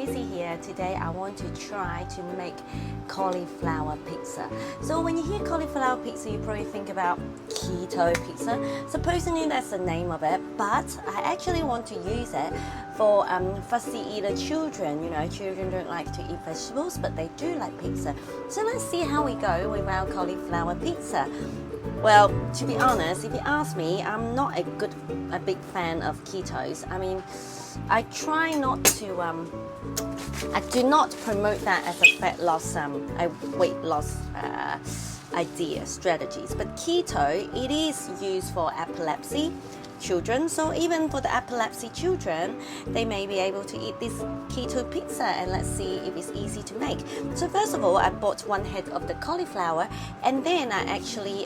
Tizzy here. Today I want to try to make cauliflower pizza. So when you hear cauliflower pizza, you probably think about keto pizza. Supposedly that's the name of it, but I actually want to use it for fussy eater children. You know, children don't like to eat vegetables, but they do like pizza. So let's see how we go with our cauliflower pizza. Well, to be honest, if you ask me, I'm not a big fan of ketos. I mean, I try not to, I do not promote that as a fat loss, a weight loss idea, strategies. But keto, it is used for epilepsy children. So even for the epilepsy children, they may be able to eat this keto pizza, and let's see if it's easy to make. So first of all, I bought one head of the cauliflower, and then I actually,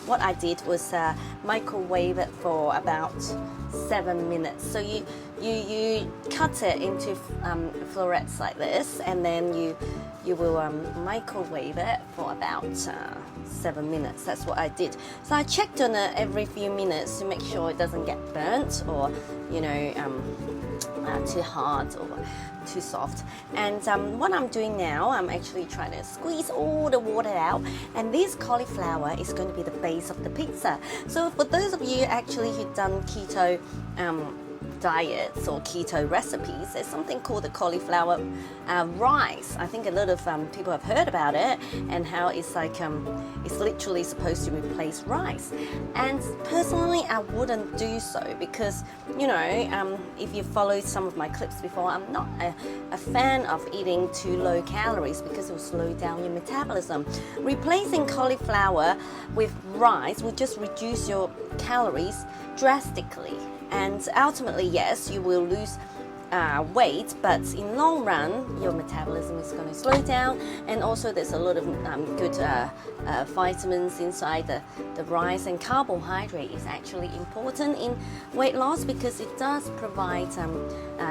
what I did was microwave it for about 7 minutes. So you cut it into florets like this, and then you will microwave it for about 7 minutes. That's what I did. So I checked on it every few minutes to make sure it doesn't get burnt or, you know, too hard or too soft. And what I'm doing now, I'm actually trying to squeeze all the water out, and this cauliflower is going to be the base of the pizza. So for those of you actually who've done keto diets or keto recipes, there's something called the cauliflower rice. I think a lot of people have heard about it and how it's like it's literally supposed to replace rice. And personally, I wouldn't do so because, you know, if you followed some of my clips before, I'm not a fan of eating too low calories because it will slow down your metabolism. Replacing cauliflower with rice will just reduce your calories drastically. And ultimately, yes, you will lose weight, but in long run, your metabolism is going to slow down. And also, there's a lot of good vitamins inside the rice, and carbohydrate is actually important in weight loss because it does provide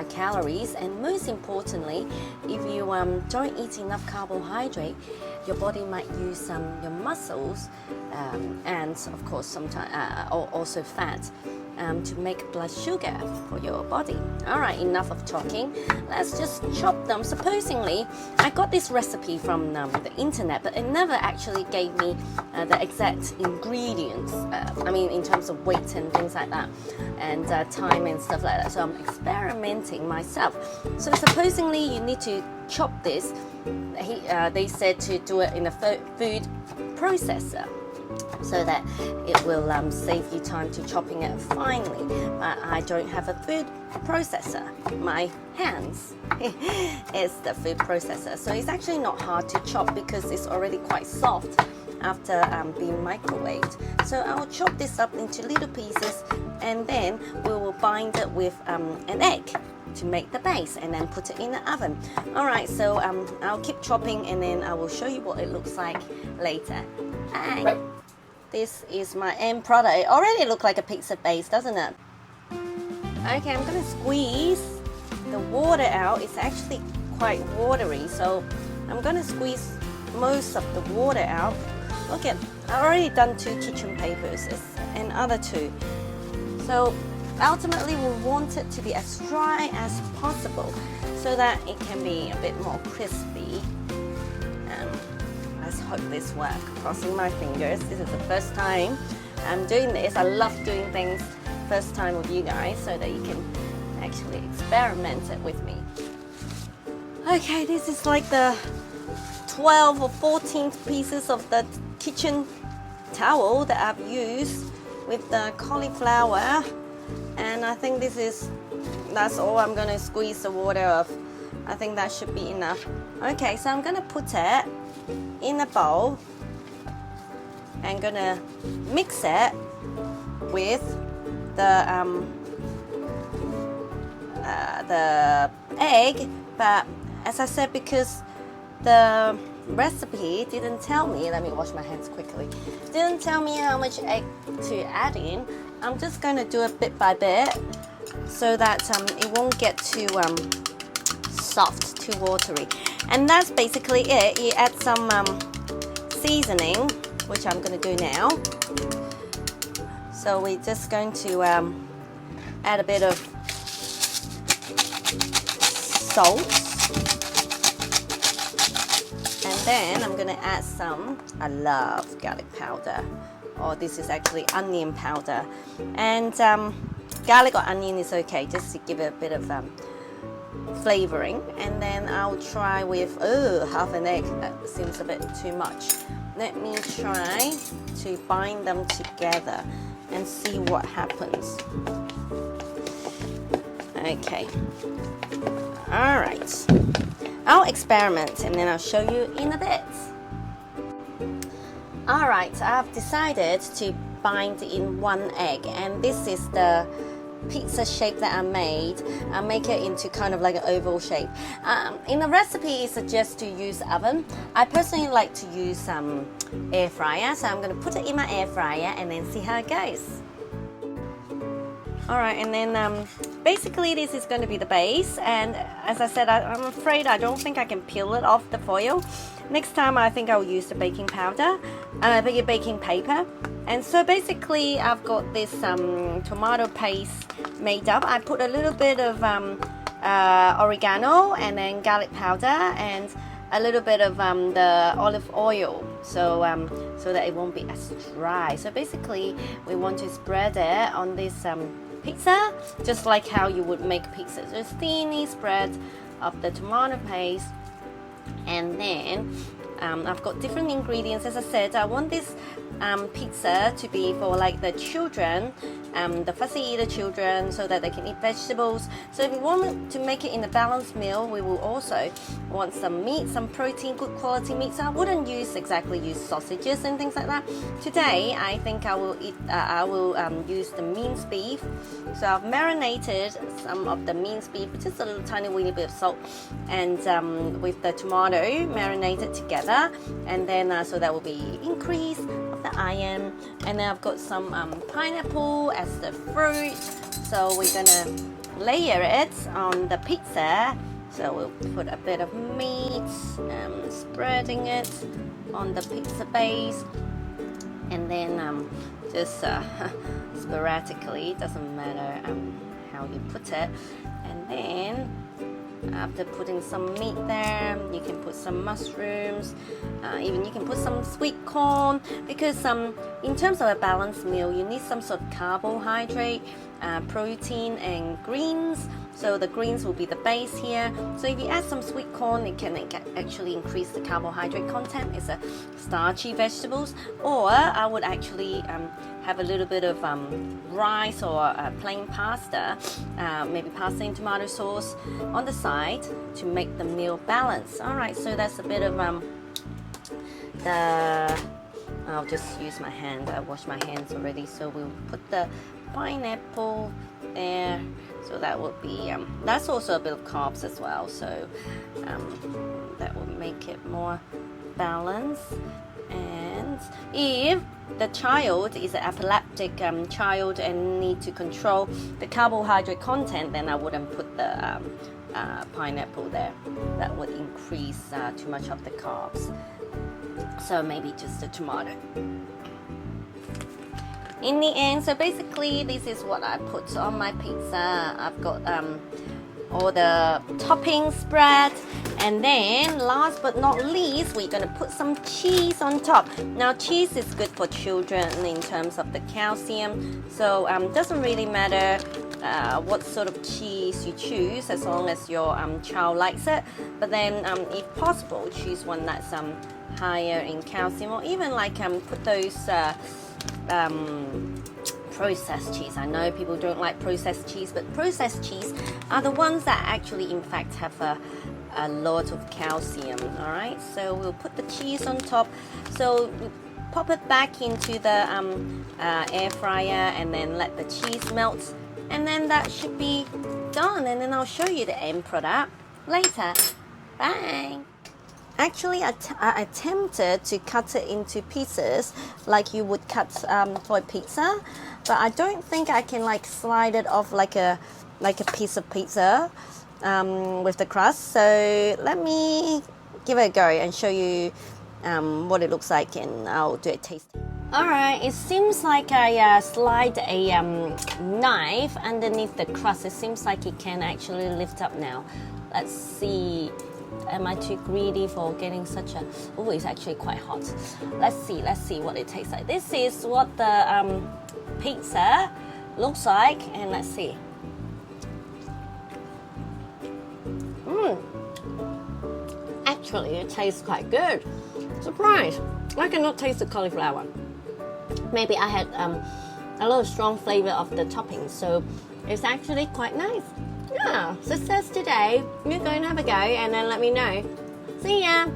calories. And most importantly, if you don't eat enough carbohydrate, your body might use your muscles and, of course, sometimes also fat. To make blood sugar for your body. Alright, enough of talking. Let's just chop them. Supposedly, I got this recipe from the internet, but it never actually gave me the exact ingredients. I mean, in terms of weight and things like that, and time and stuff like that. So I'm experimenting myself. So supposedly, you need to chop this. They said to do it in a food processor, so that it will save you time to chopping it finely. But I don't have a food processor. My hands is the food processor. So it's actually not hard to chop because it's already quite soft after being microwaved. So I will chop this up into little pieces, and then we will bind it with an egg to make the base, and then put it in the oven. Alright, so I'll keep chopping, and then I will show you what it looks like later. Bye. This is my end product. It already looks like a pizza base, doesn't it? Okay, I'm gonna squeeze the water out. It's actually quite watery, so I'm gonna squeeze most of the water out. Look at, I've already done 2 kitchen papers and other 2. So ultimately we want it to be as dry as possible so that it can be a bit more crispy. Let's hope this works. Crossing my fingers. This is the first time I'm doing this. I love doing things first time with you guys so that you can actually experiment it with me. Okay, this is like the 12 or 14th pieces of the kitchen towel that I've used with the cauliflower, and I think that's all I'm going to squeeze the water off. I think that should be enough. Okay, so I'm going to put it in a bowl and gonna mix it with the egg, but as I said, because the recipe didn't tell me, let me wash my hands quickly, didn't tell me how much egg to add in, I'm just going to do it bit by bit so that it won't get too soft, too watery. And that's basically it. You add some seasoning, which I'm going to do now. So we're just going to add a bit of salt. And then I'm gonna add some, I love garlic powder. Or this is actually onion powder. And garlic or onion is okay, just to give it a bit of flavoring. And then I'll try with, half an egg. That seems a bit too much. Let me try to bind them together and see what happens. Okay. All right. I'll experiment and then I'll show you in a bit. All right, I've decided to bind in one egg, and this is the pizza shape that I made. I make it into kind of like an oval shape. In the recipe, it suggests to use oven. I personally like to use air fryer, so I'm going to put it in my air fryer and then see how it goes. All right, and then basically this is going to be the base, and as I said, I'm afraid I don't think I can peel it off the foil. Next time I think I'll use the baking powder, baking paper. And so basically I've got this tomato paste made up. I put a little bit of oregano and then garlic powder and a little bit of the olive oil, so that it won't be as dry. So basically we want to spread it on this pizza, just like how you would make pizza. So it's thinly spread of the tomato paste. And then I've got different ingredients. As I said, I want this pizza to be for like the children, the fussy eater children, so that they can eat vegetables. So if we want to make it in a balanced meal, we will also want some meat, some protein, good quality meat. So I wouldn't exactly use sausages and things like that. Today, I think I will use the minced beef. So I've marinated some of the minced beef with just a little tiny weeny bit of salt, and with the tomato marinated together, and then so that will be increase of the iron. And then I've got some pineapple as the fruit, so we're gonna layer it on the pizza. So we'll put a bit of meat, spreading it on the pizza base, and then just sporadically, doesn't matter how you put it. And then after putting some meat there, you can put some mushrooms, even you can put some sweet corn, because in terms of a balanced meal, you need some sort of carbohydrate, protein and greens. So the greens will be the base here. So if you add some sweet corn, it can actually increase the carbohydrate content. It's a starchy vegetables. Or I would actually have a little bit of rice or plain pasta, maybe pasta and tomato sauce on the side to make the meal balanced. All right, so that's a bit of I'll just use my hand. I washed my hands already. So we'll put the pineapple there. So that would be, that's also a bit of carbs as well. So that will make it more balanced. And if the child is an epileptic child and need to control the carbohydrate content, then I wouldn't put the pineapple there. That would increase too much of the carbs. So maybe just the tomato. In the end, so basically this is what I put on my pizza. I've got all the toppings spread, and then last but not least, we're going to put some cheese on top. Now cheese is good for children in terms of the calcium, so it doesn't really matter what sort of cheese you choose, as long as your child likes it. But then if possible, choose one that's higher in calcium, or even like put those processed cheese. I know people don't like processed cheese, but processed cheese are the ones that actually in fact have a lot of calcium. All right, so we'll put the cheese on top. So we pop it back into the air fryer and then let the cheese melt, and then that should be done, and then I'll show you the end product later. Bye. Actually, I attempted to cut it into pieces like you would cut for a pizza, but I don't think I can like slide it off like a piece of pizza with the crust. So let me give it a go and show you what it looks like, and I'll do a taste. Alright, it seems like I slide a knife underneath the crust. It seems like it can actually lift up now. Let's see. Am I too greedy for getting such a... Oh, it's actually quite hot. Let's see what it tastes like. This is what the pizza looks like, and let's see. Actually, it tastes quite good. Surprise! I cannot taste the cauliflower. Maybe I had a little strong flavor of the toppings, so it's actually quite nice. Yeah, success today. You go and have a go and then let me know. See ya!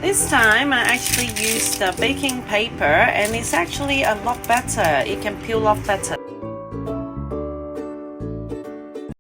This time I actually used the baking paper and it's actually a lot better. It can peel off better.